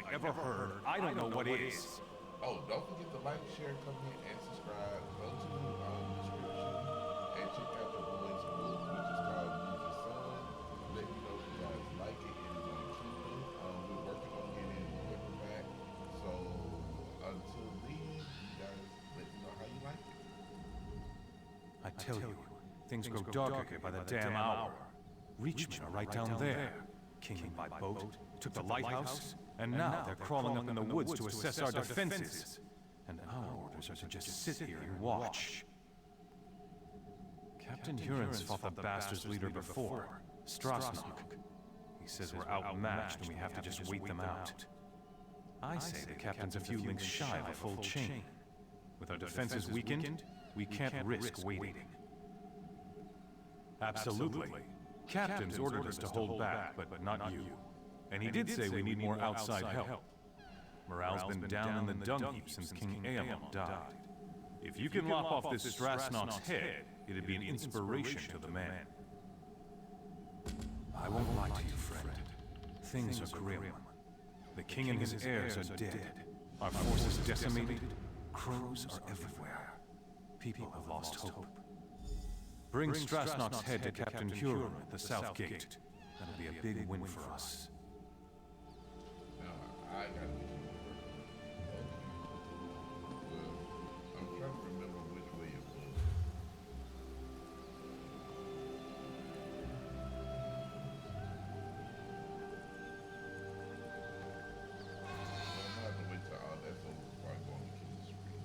I ever heard. I don't know what is. Oh, don't forget to like, share, comment, and subscribe. Go to description and check out the boys' book, which is called Music Son. Let me know if you guys like it and want to keep it. We're working on getting the paperback. So until then, you guys let me know how you like it. I tell you, things grow darker here by the damn hour. Reachmen are right down there. Came by boat, took the lighthouse, and now they're crawling up in the woods to assess our defenses. And our orders are to just sit here and watch. Captain Huron's fought the bastard's leader before, Strasnock. He says we're outmatched and we have to just wait them out. I say the captain's a few links shy of a full chain. With our defenses weakened, we can't risk waiting. Absolutely. Captain's ordered us to hold back, but not you. And he did say we need more outside help. Morale's been down in the dung heap since King Aelon died. If you can lop off this Strasnock's head, it'd be an inspiration to the man. I won't lie to you, friend. Things are grim. The king and his heirs are dead. Our forces decimated. Crows are everywhere. People have lost hope. Bring Strasnock's head to Captain Huron at the South Gate. That'll be a big win for us. I gotta get you well, I'm trying to remember which way it was. So I'm gonna have to wait till all that's over before I go on the kid's screen.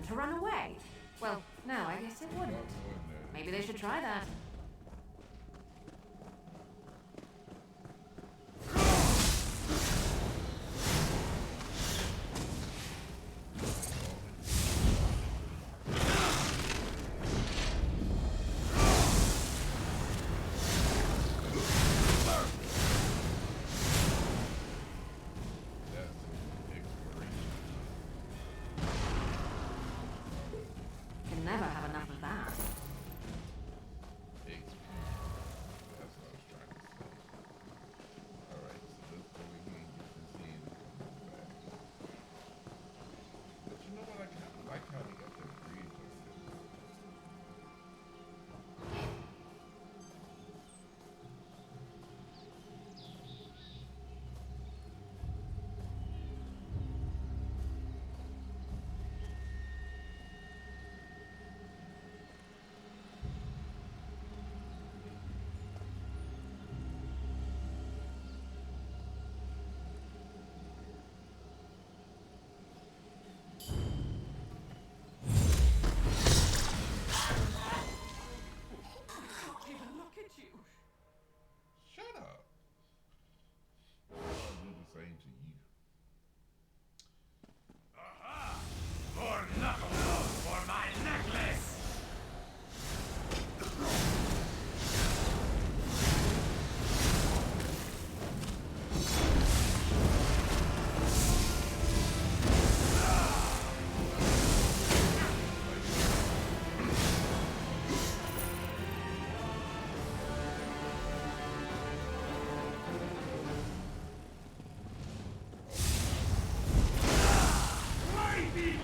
to run away. Well, no, I guess it wouldn't. Maybe they should try that. Can never have enough of that. XP. That's what I was trying to say. Alright, so let's go ahead and get this in and come back. But you know what? I kind of like how they got that bridge over there. Even look at you. Shut up. I'll do the same to you. Aha! More knuckles for my necklace! Mighty!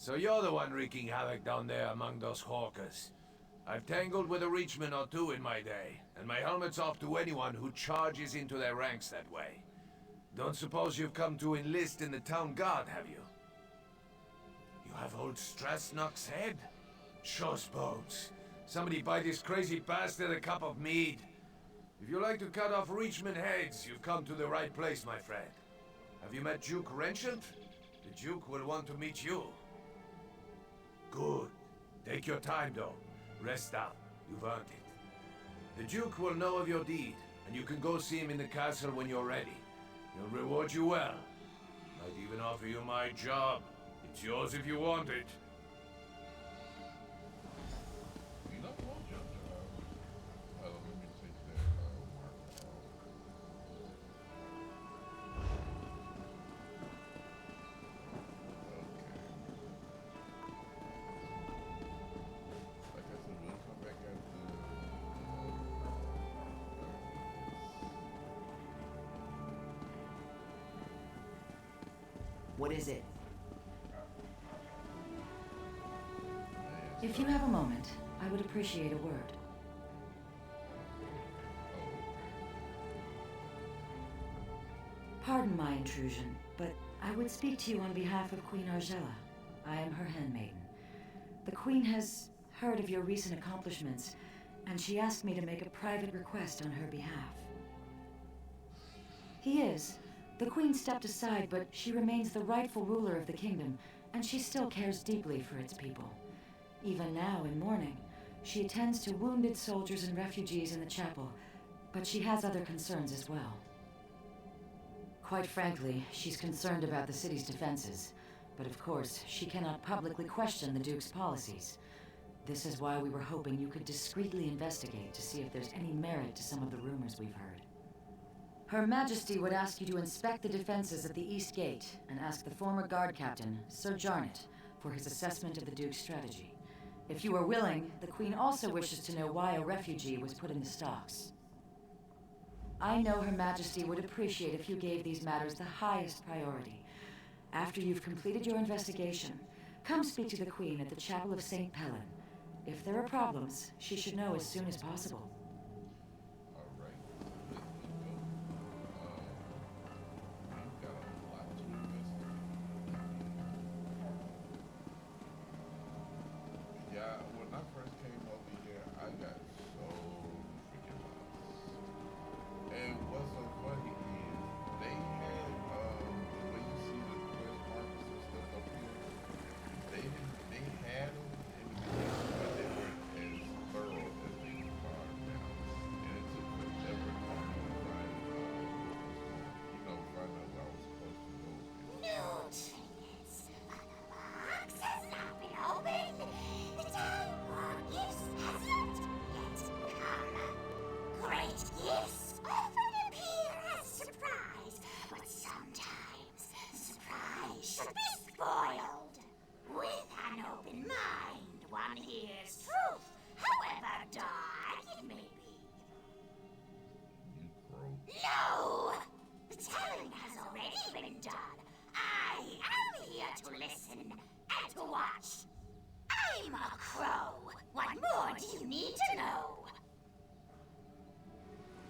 So you're the one wreaking havoc down there among those hawkers. I've tangled with a reachman or two in my day, and my helmet's off to anyone who charges into their ranks that way. Don't suppose you've come to enlist in the town guard, have you? You have old Strasnock's head? Shows bones. Somebody buy this crazy bastard a cup of mead. If you like to cut off reachman heads, you've come to the right place, my friend. Have you met Duke Wrenchant? The Duke will want to meet you. Good. Take your time, though. Rest up. You've earned it. The Duke will know of your deed, and you can go see him in the castle when you're ready. He'll reward you well. Might even offer you my job. It's yours if you want it. You don't want your job. Let me take that marker off. Okay. Like I said, we'll come back after. What is it? If you have a moment, I would appreciate a word. Pardon my intrusion, but I would speak to you on behalf of Queen Argella. I am her handmaiden. The Queen has heard of your recent accomplishments, and she asked me to make a private request on her behalf. He is. The Queen stepped aside, but she remains the rightful ruler of the kingdom, and she still cares deeply for its people. Even now, in mourning, she attends to wounded soldiers and refugees in the chapel, but she has other concerns as well. Quite frankly, she's concerned about the city's defenses, but of course, she cannot publicly question the Duke's policies. This is why we were hoping you could discreetly investigate to see if there's any merit to some of the rumors we've heard. Her Majesty would ask you to inspect the defenses at the East Gate and ask the former guard captain, Sir Jarnet, for his assessment of the Duke's strategy. If you are willing, the Queen also wishes to know why a refugee was put in the stocks. I know Her Majesty would appreciate if you gave these matters the highest priority. After you've completed your investigation, come speak to the Queen at the Chapel of St. Pellin. If there are problems, she should know as soon as possible. Alright, let's go. We've got a lot to investigate. Yeah, when I first came over here, I got so freaking lost. And what's so funny is they had the way you see the quest markers and stuff up here, they had them in the beginning, but they weren't as thorough as they are now. And it took forever for me to find find out where I was supposed to go. Nutrients. The box has not been opened. The time for gifts has not yet come. Great gifts often appear as a surprise, but sometimes surprise should be spoiled. With an open mind, one hears truth, however dark it may be. You crow. No! The telling has already been done. I am here to listen and to watch. I'm a crow. What more do you need to know?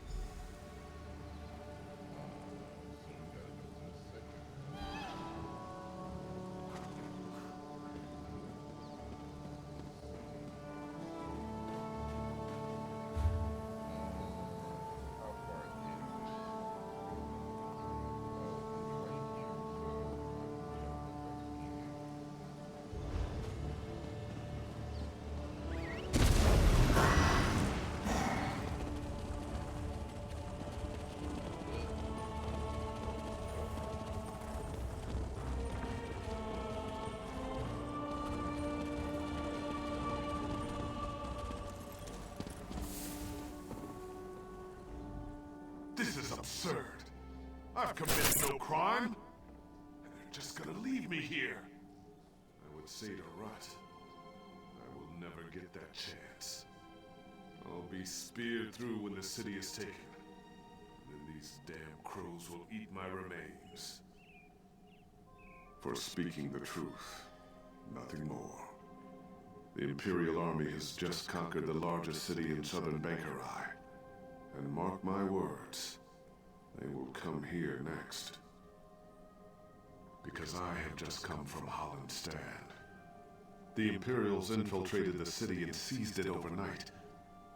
So we gotta go to the second. How far is it? Right here. This is absurd. I've committed no crime. And they're just gonna leave me here. I would say to Rut, I will never get that chance. I'll be speared through when the city is taken. And then these damn crows will eat my remains. For speaking the truth, Nothing more. The Imperial Army has just conquered the largest city in southern Bangkorai. And mark my words, they will come here next. Because I have just come from Holland's Stand. The Imperials infiltrated the city and seized it overnight.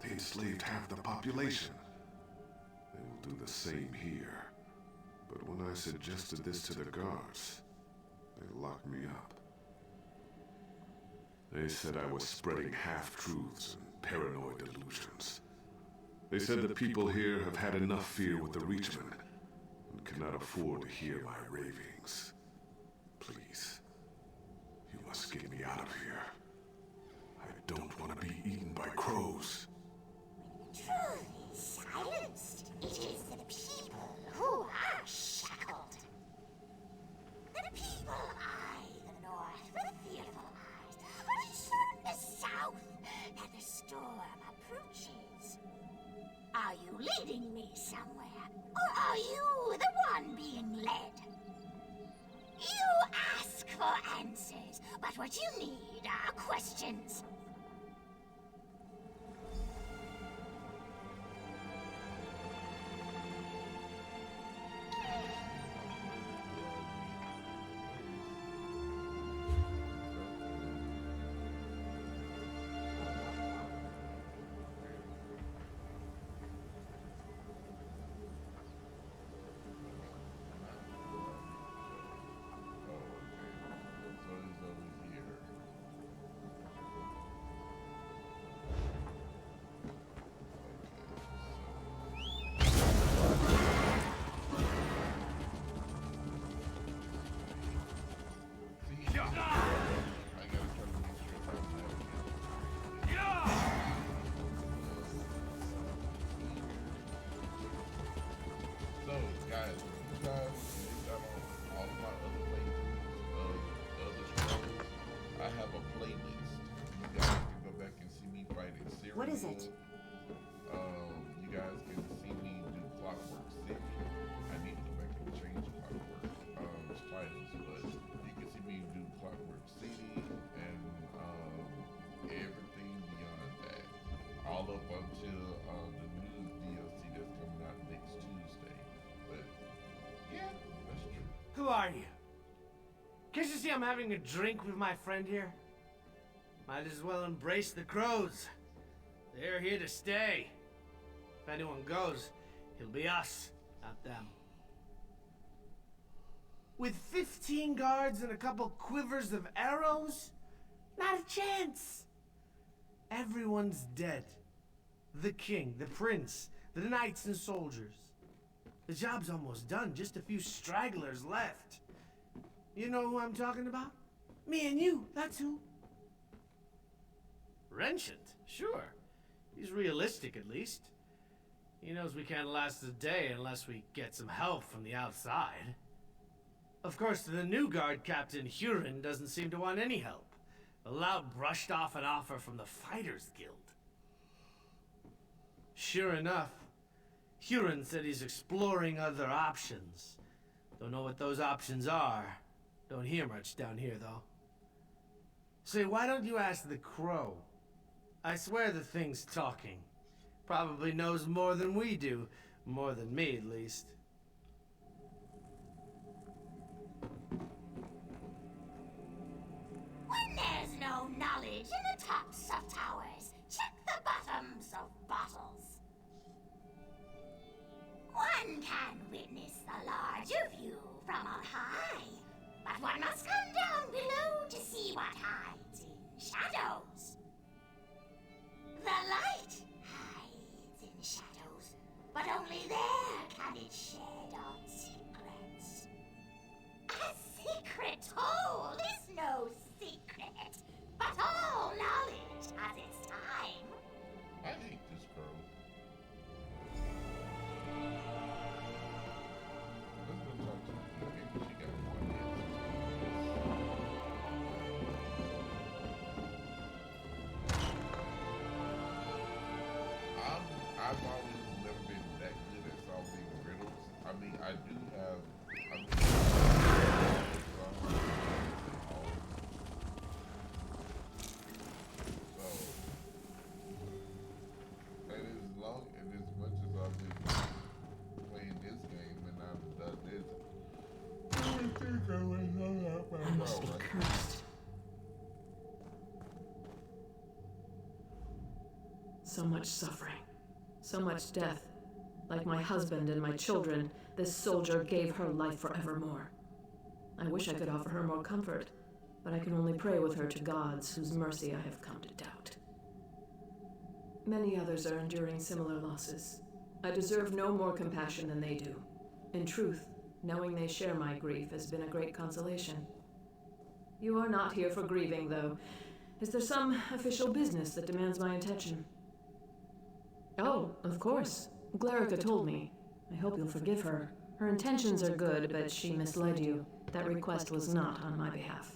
They enslaved half the population. They will do the same here. But when I suggested this to the guards, they locked me up. They said I was spreading half-truths and paranoid delusions. They said the people here have had enough fear with the Reachmen and cannot afford to hear my ravings. Please, you must get me out of here. I don't want to be eaten by crows. Truth is silenced. It is the people who are shackled. The people eye the north with fearful eyes, but it's from the south that the storm approaches. Are you leading me somewhere, or are you the one being led? You ask for answers, but what you need are questions. What is it? You guys can see me do Clockwork City. I need to go back and change Clockwork titles, but you can see me do Clockwork City and everything beyond that. All up until the new DLC that's coming out next Tuesday. But yeah, that's true. Who are you? Can't you see I'm having a drink with my friend here? Might as well embrace the crows. They're here to stay. If anyone goes, it'll be us, not them. With 15 guards and a couple quivers of arrows? Not a chance. Everyone's dead. The king, the prince, the knights and soldiers. The job's almost done, just a few stragglers left. You know who I'm talking about? Me and you, that's who. Renchant, sure. He's realistic, at least. He knows we can't last a day unless we get some help from the outside. Of course, the new guard captain, Huron, doesn't seem to want any help. Loud brushed off an offer from the Fighters Guild. Sure enough, Huron said he's exploring other options. Don't know what those options are. Don't hear much down here, though. Say, why don't you ask the crow? I swear the thing's talking. Probably knows more than we do. More than me, at least. When there's no knowledge in the tops of towers, check the bottoms of bottles. One can witness the larger view from on high, but one must come down below to see what hides in shadows. The light hides in shadows, but only there can it shed on secrets. A secret told is no secret, but all knowledge has its time. I hate this girl. Let's go talk to her. Maybe she got more answers. I've always never been that good at solving riddles. I mean, I do have. So much suffering. So much death. Like my husband and my children, this soldier gave her life forevermore. I wish I could offer her more comfort, but I can only pray with her to gods whose mercy I have come to doubt. Many others are enduring similar losses. I deserve no more compassion than they do. In truth, knowing they share my grief has been a great consolation. You are not here for grieving, though. Is there some official business that demands my attention? Oh, of course. Glarica told me. I hope you'll forgive her. Her intentions are good, but she misled you. That request was not on my behalf.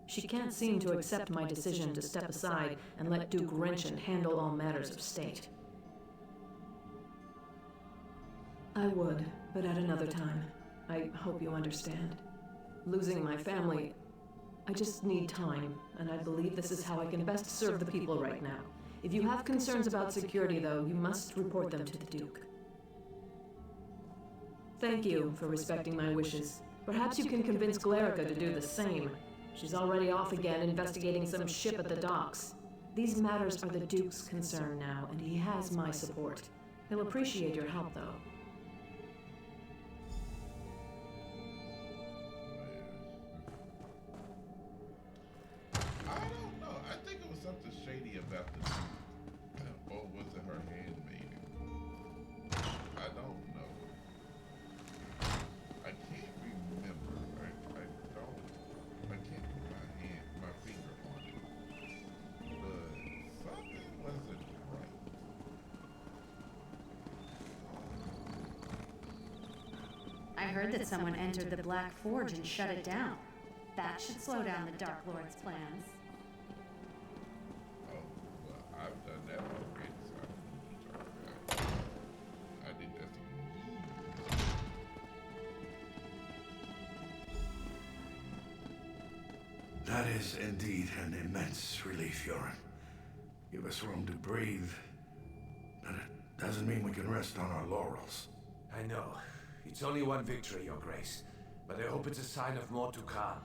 She can't seem to accept my decision to step aside and let Duke Wrenchen handle all matters of state. I would, but at another time. I hope you understand. Losing my family, I just need time, and I believe this is how I can best serve the people right now. If you have concerns about security, though, you must report them to the Duke. Thank you for respecting my wishes. Perhaps you can convince Glarica to do the same. She's already off again investigating some ship at the docks. These matters are the Duke's concern now, and he has my support. He'll appreciate your help, though. I don't know. I think it was something shady about the or was it her handmaiden? I don't know. I can't remember. I can't put my finger on it. But something wasn't right. I heard that someone entered the Black Forge and shut it down. That should slow down the Dark Lord's plans. Oh, well, I've done that already, so I did that some years. That is indeed an immense relief, Yoren. Give us room to breathe, but it doesn't mean we can rest on our laurels. I know. It's only one victory, Your Grace, but I hope it's a sign of more to come.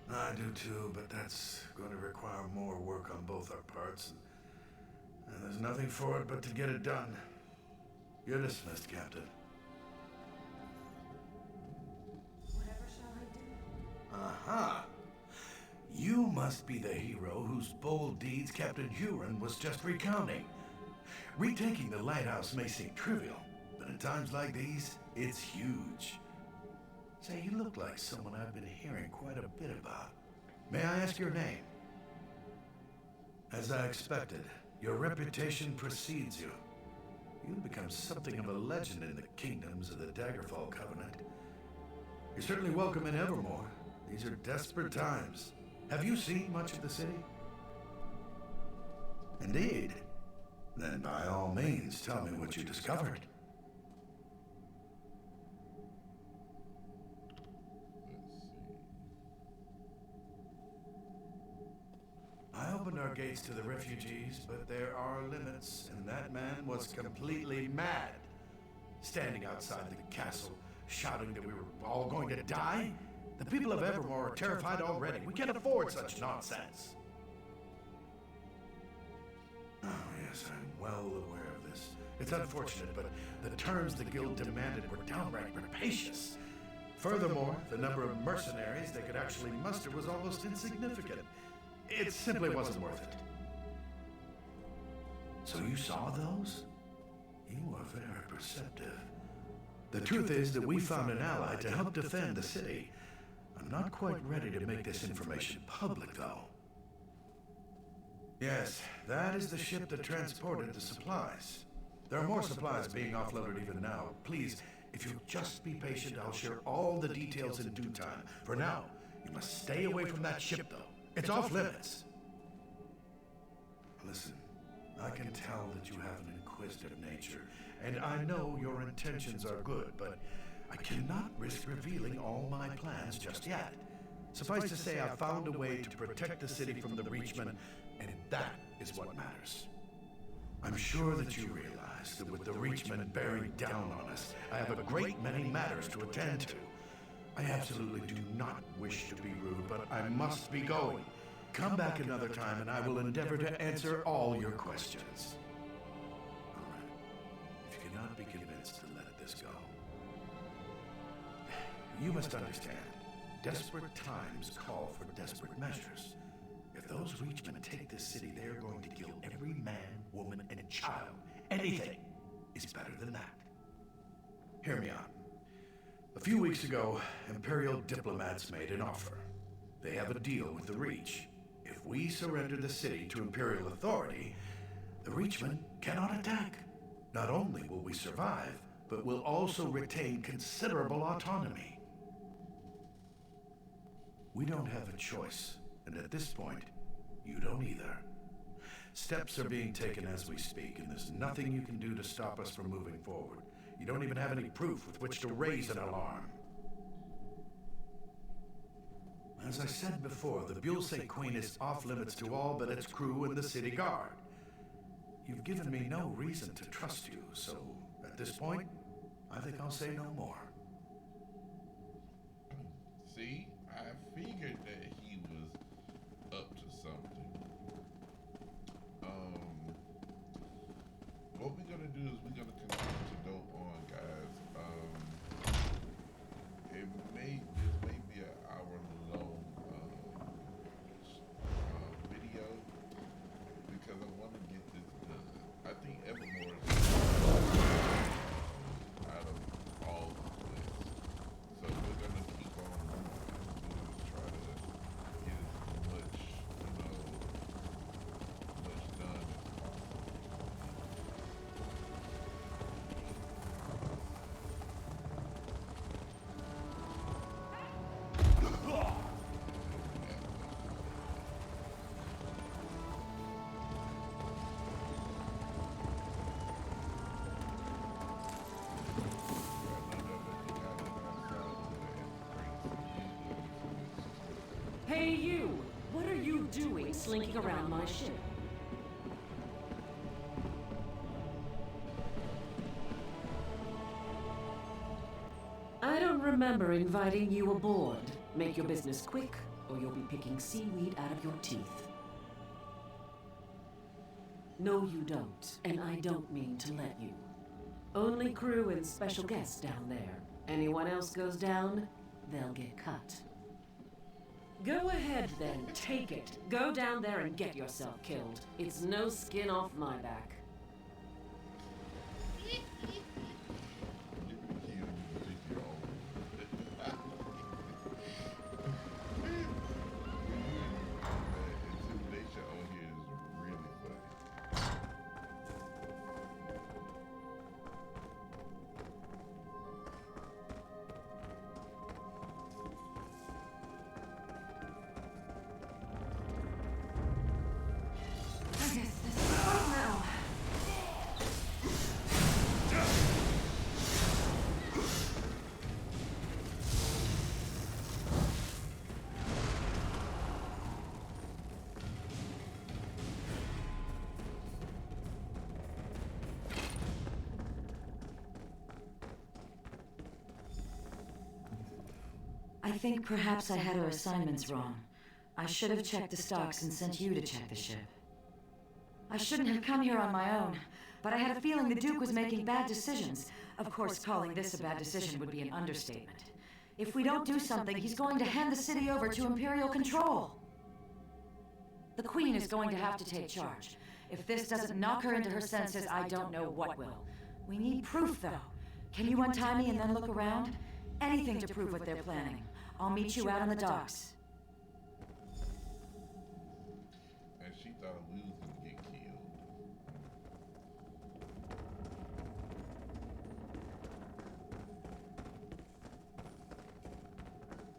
I do too, but that's going to require more work on both our parts, and there's nothing for it but to get it done. You're dismissed, Captain. Whatever shall I do? Aha! You must be the hero whose bold deeds Captain Huron was just recounting. Retaking the lighthouse may seem trivial, but in times like these, it's huge. Say, you look like someone I've been hearing quite a bit about. May I ask your name? As I expected, your reputation precedes you. You've become something of a legend in the kingdoms of the Daggerfall Covenant. You're certainly welcome in Evermore. These are desperate times. Have you seen much of the city? Indeed. Then by all means, tell me what you discovered. I opened our gates to the refugees, but there are limits, and that man was completely mad. Standing outside the castle, shouting that we were all going to die? The people of Evermore are terrified already. We can't afford such nonsense. Oh, yes, I'm well aware of this. It's unfortunate, but the terms the guild demanded were downright rapacious. Furthermore, the number of mercenaries they could actually muster was almost insignificant. It simply wasn't worth it. So you saw those? You are very perceptive. The truth is that we found an ally to help defend the city. I'm not quite ready to make this information public, though. Yes, that is the ship that transported the supplies. There are more supplies being offloaded even now. Please, if you'll just be patient, I'll share all the details in due time. For now, you must stay away from that ship, though. It's off limits. Listen, I can tell that you have an inquisitive nature, and I know your intentions are good, but I cannot risk revealing all my plans just yet. Suffice to say, I found a way to protect the city from the Reachmen, and that is what matters. I'm sure that you realize that with the Reachmen bearing down on us, I have a great many matters to attend to. I absolutely do not wish to be rude, but I must be going. Come back another time and I will endeavor to answer all your questions. cannot be convinced to let this go. You must understand, desperate times call for desperate measures. If those Reachmen take this city, they are going to kill every man, woman, and child. Anything is better than that. Hear me out. A few weeks ago, Imperial diplomats made an offer. They have a deal with the Reach. If we surrender the city to Imperial authority, the Reachmen cannot attack. Not only will we survive, but we'll also retain considerable autonomy. We don't have a choice, and at this point, you don't either. Steps are being taken as we speak, and there's nothing you can do to stop us from moving forward. You don't even have any proof with which to raise an alarm. As I said before, the Bulse Queen is off-limits to all but its crew and the city guard. You've given me no reason to trust you, so at this point, I think I'll say no more. See, I figured that he was up to something. What we're gonna do is we're gonna continue to go on, guys. This may be an hour-long video because I want to get this done. I think Evermore is out of all the lists, so we're gonna keep on moving. We're gonna try to get as much, much done as possible. Hey you! What are you doing slinking around my ship? I don't remember inviting you aboard. Make your business quick, or you'll be picking seaweed out of your teeth. No, you don't, and I don't mean to let you. Only crew and special guests down there. Anyone else goes down, they'll get cut. Go ahead then, take it. Go down there and get yourself killed. It's no skin off my back. Intimidation on here is really funny. I guess this is fun now. I think perhaps I had our assignments wrong. I should have checked the stocks and sent you to check the ship. I shouldn't have come here on my own, but I had a feeling the Duke was making bad decisions. Of course, calling this a bad decision would be an understatement. If we don't do something, he's going to hand the city over to Imperial control. The Queen is going to have to take charge. If this doesn't knock her into her senses, I don't know what will. We need proof, though. Can you untie me and then look around? Anything to prove what they're planning. I'll meet you out on the docks. And she thought we was gonna get killed.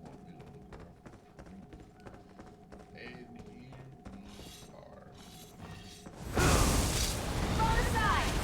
Want me to look around? And here we are. From the sides!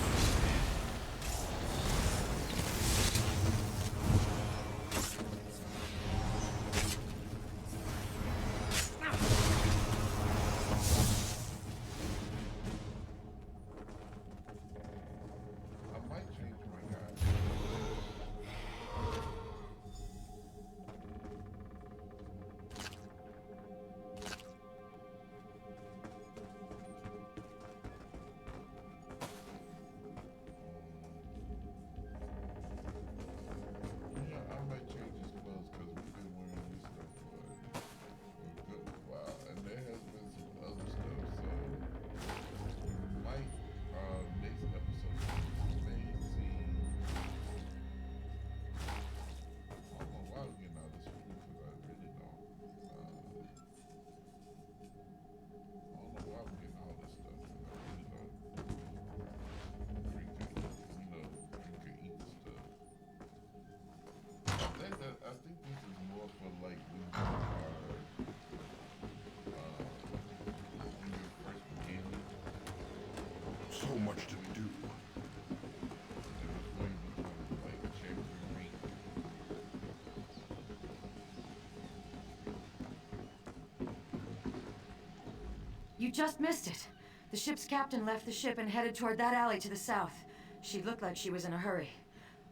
just missed it. The ship's captain left the ship and headed toward that alley to the south. She looked like she was in a hurry.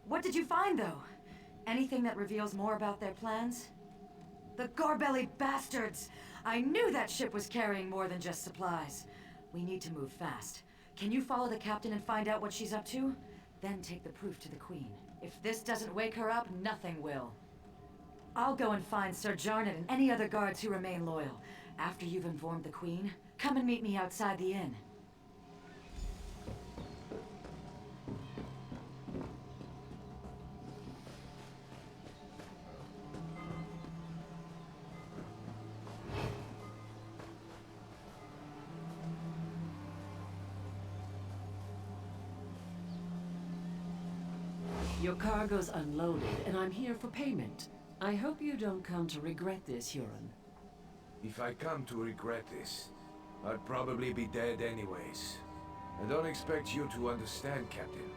What did you find, though? Anything that reveals more about their plans? The Garbelly bastards! I knew that ship was carrying more than just supplies. We need to move fast. Can you follow the captain and find out what she's up to? Then take the proof to the Queen. If this doesn't wake her up, nothing will. I'll go and find Sir Jarnett and any other guards who remain loyal. After you've informed the Queen, come and meet me outside the inn. Your cargo's unloaded, and I'm here for payment. I hope you don't come to regret this, Huron. If I come to regret this, I'd probably be dead anyways. I don't expect you to understand, Captain.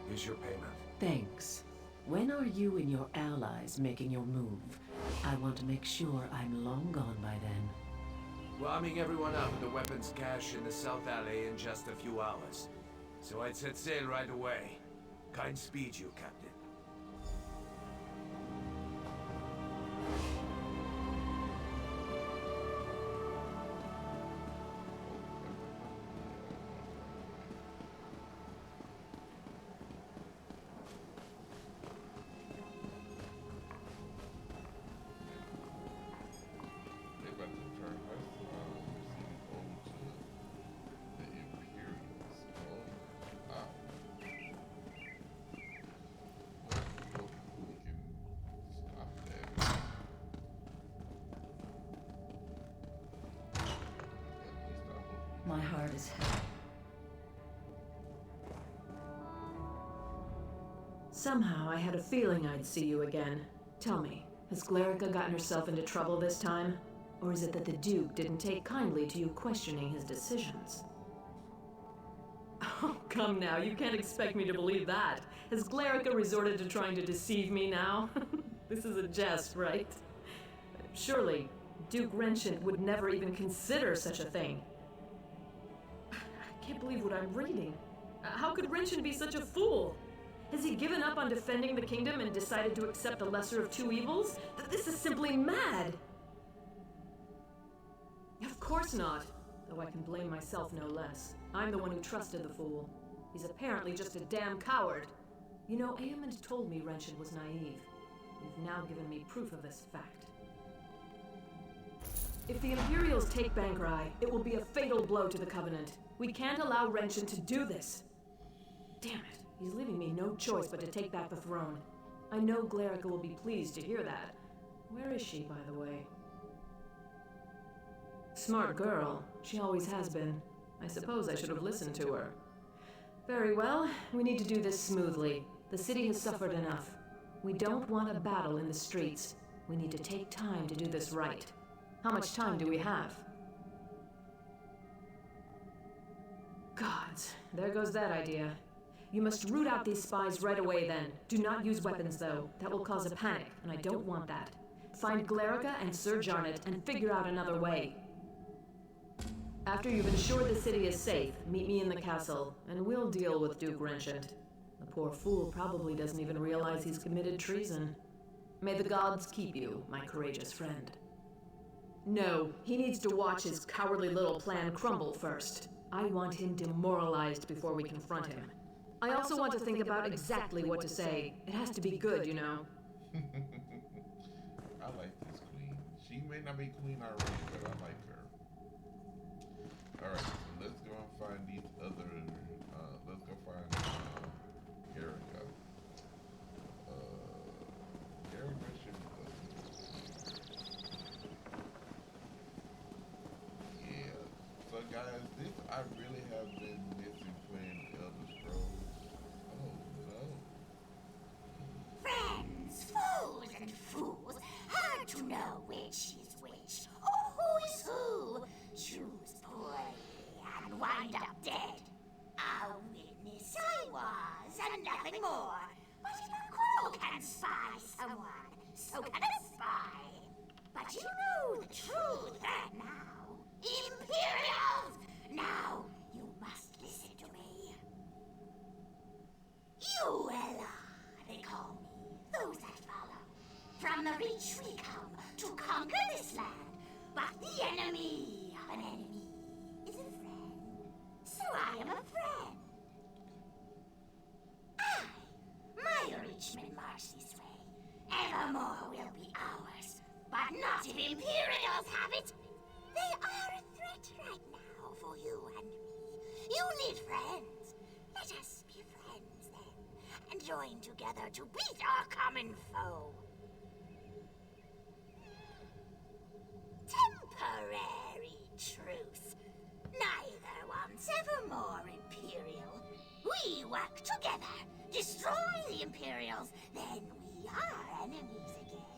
Here's your payment. Thanks. When are you and your allies making your move? I want to make sure I'm long gone by then. We're arming everyone up with the weapons cache in the South Alley in just a few hours. So I'd set sail right away. Kind speed, you Captain. They about to turn west. Proceeding over to the Imperials. Oh, wow. Hopefully we can stop that. At least I hope. My heart is heavy. Somehow I had a feeling I'd see you again. Tell me, has Glerica gotten herself into trouble this time? Or is it that the Duke didn't take kindly to you questioning his decisions? Oh, come now, you can't expect me to believe that. Has Glerica resorted to trying to deceive me now? This is a jest, right? Surely, Duke Renshant would never even consider such a thing. I can't believe what I'm reading. How could Renshant be such a fool? Has he given up on defending the kingdom and decided to accept the lesser of two evils? This is simply mad! Of course not. Though I can blame myself no less. I'm the one who trusted the fool. He's apparently just a damn coward. You know, Aemond told me Renshant was naive. You've now given me proof of this fact. If the Imperials take Bangkorai, it will be a fatal blow to the Covenant. We can't allow Renshant to do this. Damn it. He's leaving me no choice but to take back the throne. I know Glerica will be pleased to hear that. Where is she, by the way? Smart girl. She always has been. I suppose I should have listened to her. Very well. We need to do this smoothly. The city has suffered enough. We don't want a battle in the streets. We need to take time to do this right. How much time do we have? Gods, there goes that idea. You must root out these spies right away then. Do not use weapons though. That will cause a panic, and I don't want that. Find Glerica and Sir Jarnett and figure out another way. After you've ensured the city is safe, meet me in the castle, and we'll deal with Duke Renshant. The poor fool probably doesn't even realize he's committed treason. May the gods keep you, my courageous friend. No, he needs to watch his cowardly little plan crumble first. I want him demoralized before we confront him. I also want to think about exactly what to say. It has to be good, you know. I like this queen. She may not be queen already, but I like her. Alright, so let's go and find these other, let's go find, Erica. Erica should be yeah. So guys, this, I really have been missing playing Elder Scrolls. Oh no. Friends, foes, and fools. Hard to know which is which, or who is who. Choose poorly and wind up dead. A witness I was, and nothing more. But if a crow can spy someone, so can a spy. But you know the truth there now. Imperials! Now, you must listen to me. Uella, they call me, those that follow. From the Reach we come to conquer this land, but the enemy of an enemy is a friend. So I am a friend. My Reachman march this way. Evermore will be ours, but not if Imperials have it. They are a threat right now for you and me. You need friends. Let us be friends then, and join together to beat our common foe. Temporary truce. Neither wants evermore Imperial. We work together, destroy the Imperials, then we are enemies again.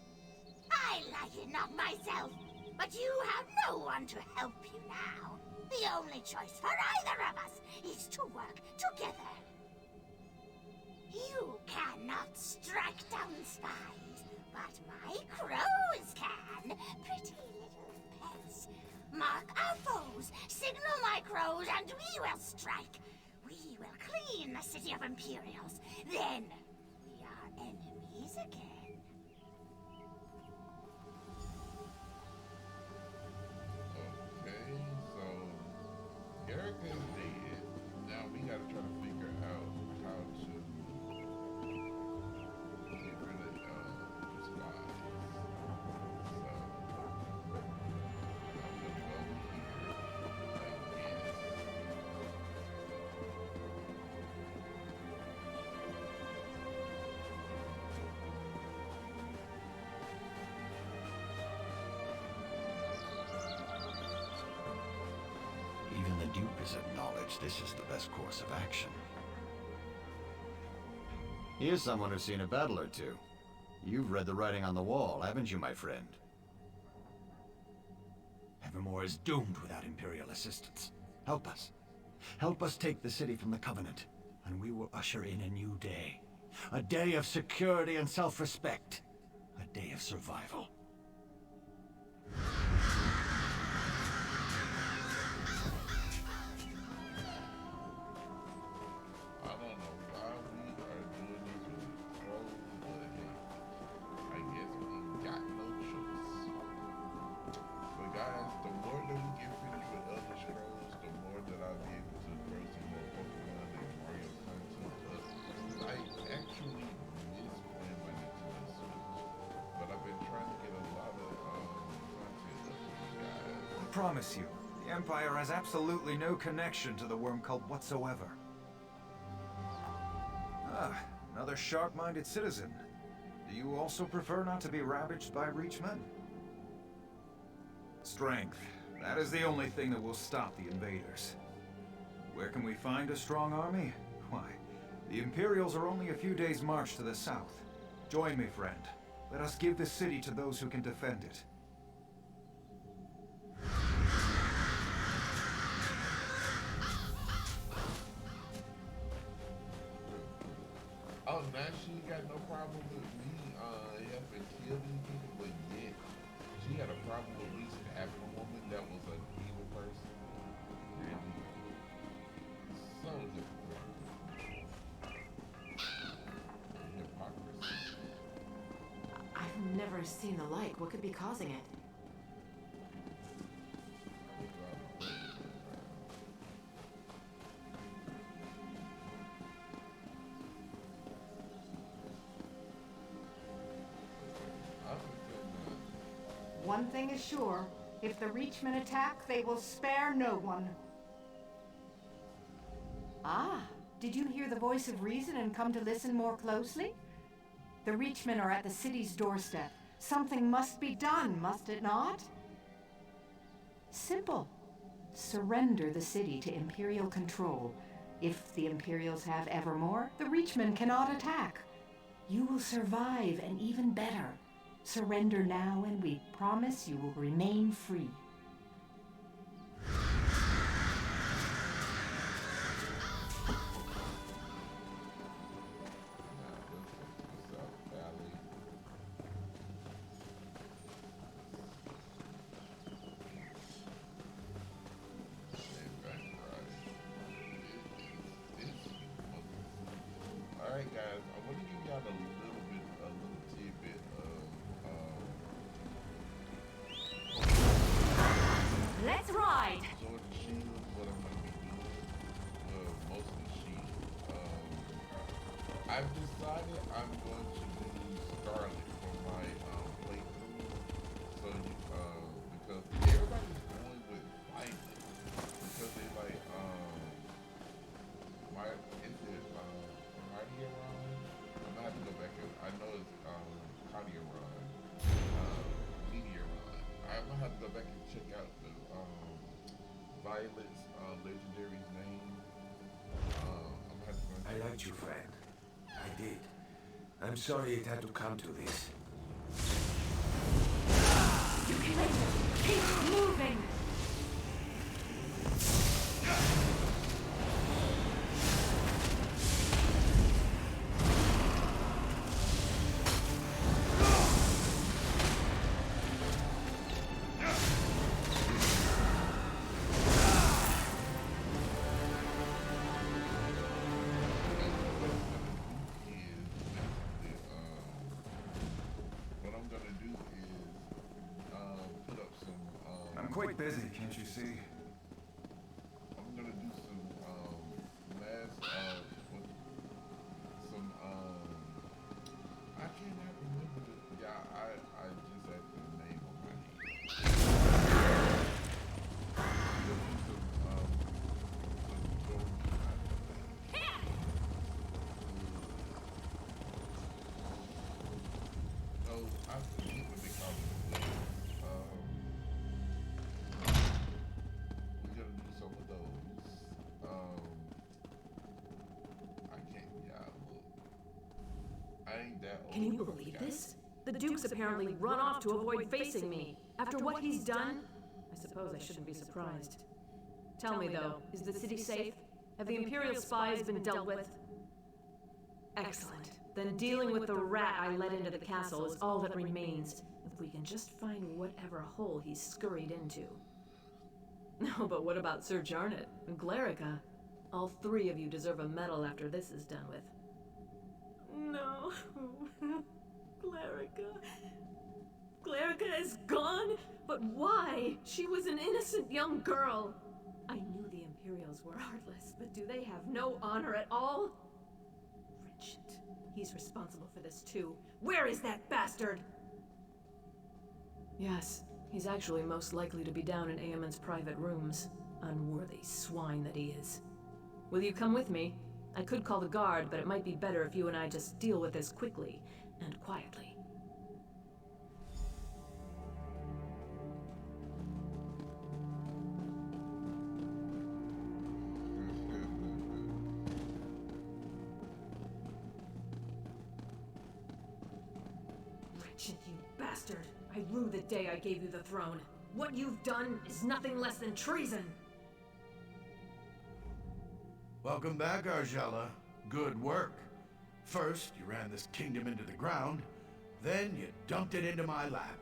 I like it not myself, but you have no one to help you now. The only choice for either of us is to work together. You cannot strike down spies, but my crows can. Pretty little pets. Mark our foes, signal my crows, and we will strike. We will clean the city of Imperials. Then we are enemies again. Okay, so Erica is dead. Now we gotta try to figure out how to get rid of the spies. So I'm gonna go here. Even the Duke has acknowledged this is the best course of action. Here's someone who's seen a battle or two. You've read the writing on the wall, haven't you, my friend? Evermore is doomed without Imperial assistance. Help us. Help us take the city from the Covenant, and we will usher in a new day. A day of security and self-respect. A day of survival. I don't know why we are doing this with crows, but hey, I guess we got no choice. But guys, the more that we get finished with other scrolls, the more that I'll be able to throw some more Pokemon and Mario content up. I actually miss playing my Nintendo Switch, but I've been trying to get a lot of content up for you guys. I promise you, the Empire has absolutely no connection to the worm cult whatsoever. Ah, another sharp-minded citizen. Do you also prefer not to be ravaged by Reachmen? Strength. That is the only thing that will stop the invaders. Where can we find a strong army? Why, the Imperials are only a few days' march to the south. Join me, friend. Let us give this city to those who can defend it. Oh, now she got no problem with me helping kill these people, but yet she had a problem with me having a woman that was an evil person. And so hypocrisy. I've never seen the like. What could be causing it? One thing is sure, if the Reachmen attack, they will spare no one. Ah, did you hear the voice of reason and come to listen more closely? The Reachmen are at the city's doorstep. Something must be done, must it not? Simple. Surrender the city to Imperial control. If the Imperials have Evermore, the Reachmen cannot attack. You will survive, and even better. Surrender now, and we promise you will remain free. Alright guys, I want to give y'all a little tidbit of Let's ride! Sword and Shield, what I'm going to be doing. Well, mostly Shield. I've decided I'm going to use Scarlet for my playthrough. So you, because everybody's going with Violet. Because they like, Cardia Run? I'm gonna have to go back and I know it's Cardia Run, Meteor Run. I'm gonna have to go back and check out the Violet's legendary's name. I'm gonna have to go. I liked you, friend. I did. I'm sorry it had to come to this. You can make it! Keep moving! Quite busy, can't you see? I'm gonna do some I cannot remember the I just had the name on my head. No, I forget what they call it. We're gonna do some of those. I can't. Yeah, look. I ain't that old. Can you believe this? The Duke's apparently run off to avoid facing me. After what he's done, I suppose I shouldn't be surprised. Tell me though, is the city safe? Have the Imperial spies been dealt with? Excellent. Then dealing with the rat I let into the castle is all that remains, if we can just find whatever hole he's scurried into. No, but what about Sir Jarnet and Glerica? All three of you deserve a medal after this is done with. No. Glerica. Glerica is gone? But why? She was an innocent young girl. I knew the Imperials were heartless, but do they have no honor at all? Richard. He's responsible for this too. Where is that bastard? Yes, he's actually most likely to be down in Eamon's private rooms. Unworthy swine that he is. Will you come with me? I could call the guard, but it might be better if you and I just deal with this quickly and quietly. Richard, you bastard! I rue the day I gave you the throne. What you've done is nothing less than treason! Welcome back, Argella. Good work. First, you ran this kingdom into the ground, then you dumped it into my lap.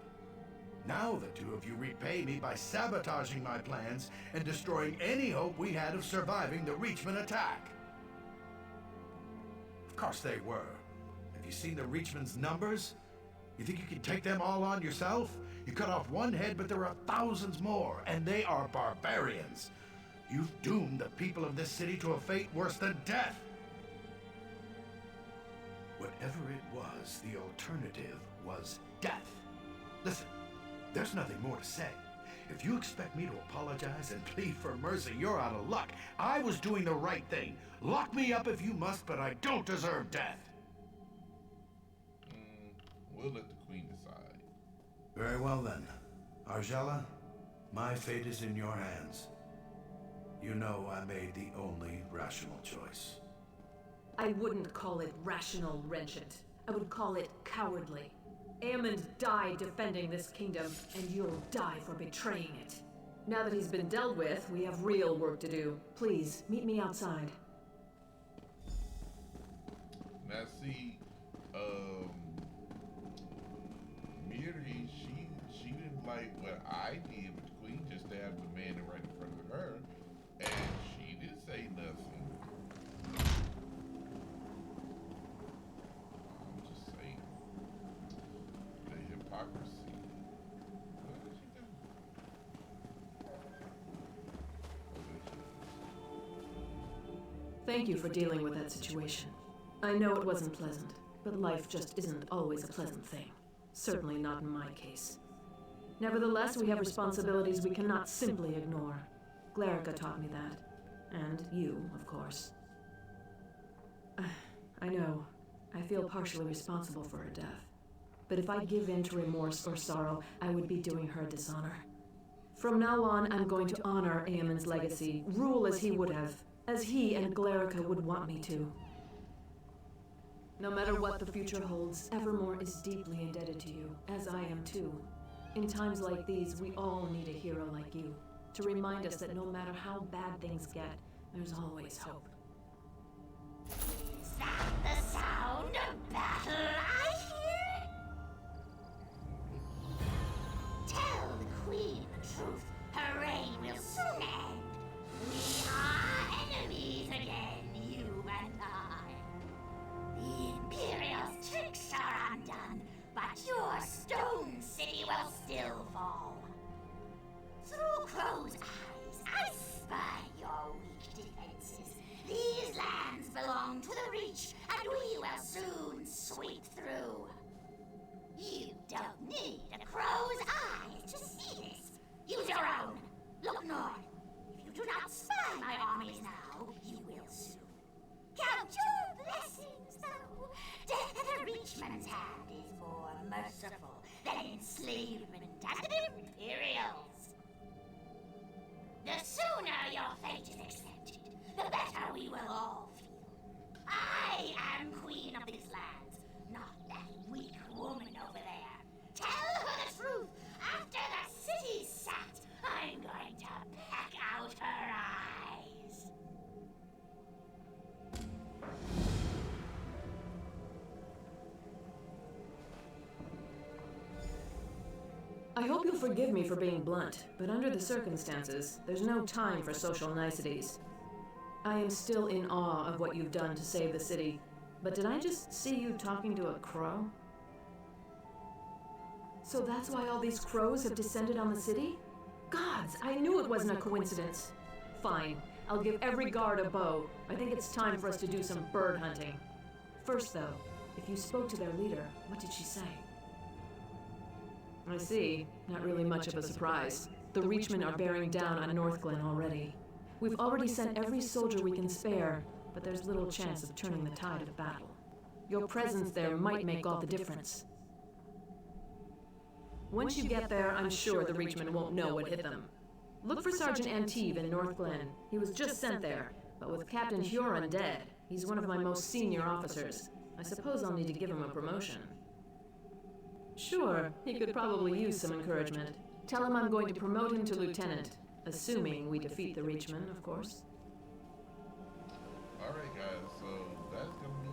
Now the two of you repay me by sabotaging my plans and destroying any hope we had of surviving the Reachman attack. Of course they were. Have you seen the Reachman's numbers? You think you can take them all on yourself? You cut off one head, but there are thousands more, and they are barbarians. You've doomed the people of this city to a fate worse than death. Whatever it was, the alternative was death. Listen, there's nothing more to say. If you expect me to apologize and plead for mercy, you're out of luck. I was doing the right thing. Lock me up if you must, but I don't deserve death. We'll let the Queen decide. Very well then. Argella, my fate is in your hands. You know I made the only rational choice. I wouldn't call it rational, Regent. I would call it cowardly. Aemond died defending this kingdom, and you'll die for betraying it. Now that he's been dealt with, we have real work to do. Please, meet me outside. Now see, Miri, she didn't like what I did, but the Queen just stabbed the man right in front of her, and she didn't say nothing. hypocrisy. What did she do? Thank you for dealing with that situation. I know it wasn't pleasant, but life just isn't always a pleasant thing. Certainly not in my case. Nevertheless, we have responsibilities we cannot simply ignore. Glarica taught me that. And you, of course. I know. I feel partially responsible for her death. But if I give in to remorse or sorrow, I would be doing her dishonor. From now on, I'm going to honor Eamon's legacy, rule as he would have, as he and Glarica would want me to. No matter what the future holds, Evermore is deeply indebted to you, as I am too. In times like these, we all need a hero like you, to remind us that no matter how bad things get, there's always hope. Is that the sound of battle I hear? Tell the Queen the truth. Her reign will soon end. We are enemies again, you and I. The Imperial's tricks are undone, but your stone city will still fall. Through Crow's eyes, I spy your weak defenses. These lands belong to the Reach, and we will soon sweep through. You don't need a crow's eyes to see this. Use your own. Look north. If you do not spy my armies now, you will soon. Count your blessings, though. Death at a Reachman's hand is more merciful than enslavement at an Imperial's. The sooner your fate is accepted, the better we will all feel. I am queen of these lands, not that weak woman over there. Tell her the truth. After the city's sacked, I'm going to peck out her eyes. I hope you'll forgive me for being blunt, but under the circumstances, there's no time for social niceties. I am still in awe of what you've done to save the city, but did I just see you talking to a crow? So that's why all these crows have descended on the city? Gods, I knew it wasn't a coincidence. Fine, I'll give every guard a bow. I think it's time for us to do some bird hunting. First though, if you spoke to their leader, what did she say? I see. Not really much of a surprise. The Reachmen are bearing down on Northglen already. We've already sent every soldier we can spare, but there's little chance of turning the tide of battle. Your presence there might make all the difference. Once you get there, I'm sure the Reachmen won't know what hit them. Look for Sergeant Anteve in Northglen. He was just sent there, but with Captain Huron dead, he's one of my most senior officers. I suppose I'll need to give him a promotion. Sure, he could probably use some encouragement. Tell him I'm going to promote him to lieutenant, assuming we defeat the Reachmen, of course. Alright guys, so that's gonna be